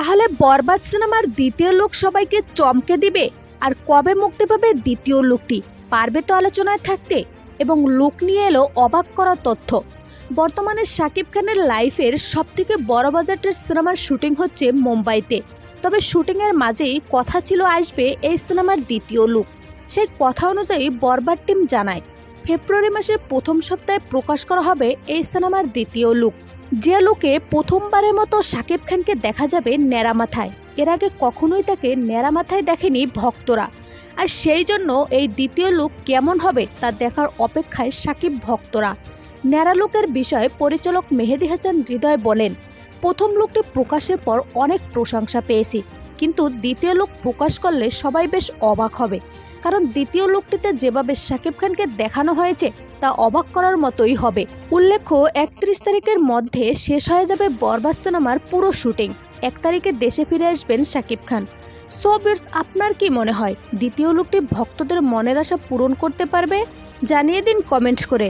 তাহলে বরবাদ সিনেমার দ্বিতীয় লুক সবাইকে চমকে দিবে? আর কবে মুক্তি পাবে দ্বিতীয় লুকটি, পারবে তো আলোচনায় থাকতে? এবং লুক নিয়ে এলো অবাক করা তথ্য। বর্তমানে শাকিব খানের লাইফের সবথেকে বড় বাজেটের সিনেমার শুটিং হচ্ছে মুম্বাইতে। তবে শুটিংয়ের মাঝেই কথা ছিল আসবে এই সিনেমার দ্বিতীয় লুক। সেই কথা অনুযায়ী বরবাদ টিম জানায় ফেব্রুয়ারি মাসের প্রথম সপ্তাহে প্রকাশ করা হবে এই সিনেমার দ্বিতীয় লুক, যে লুকে প্রথমবারের মতো শাকিব খানকে দেখা যাবে ন্যাড়া মাথায়। এর আগে কখনোই তাকে ন্যাড়া মাথায় দেখেনি ভক্তরা। আর সেই জন্য এই দ্বিতীয় লুক কেমন হবে তা দেখার অপেক্ষায় শাকিব ভক্তরা। ন্যাড়া লুকের বিষয়ে পরিচালক মেহেদী হাসান হৃদয় বলেন, প্রথম লুকটি প্রকাশের পর অনেক প্রশংসা পেয়েছি, কিন্তু দ্বিতীয় লুক প্রকাশ করলে সবাই বেশ অবাক হবে। কারণ দ্বিতীয় লুকটিতে যেভাবে শাকিব খানকে দেখানো হয়েছে তা অবাক করার মতোই হবে। উল্লেখ্য 31 তারিখের মধ্যে শেষ হয়ে যাবে বরবাদ সিনেমার পুরো শুটিং। 1 তারিখে দেশে ফিরে আসবেন শাকিব খান। সো ভিউয়ার্স, আপনার কি মনে হয় দ্বিতীয় লুকটি ভক্তদের মনের আশা পূরণ করতে পারবে? জানিয়ে দিন কমেন্ট করে।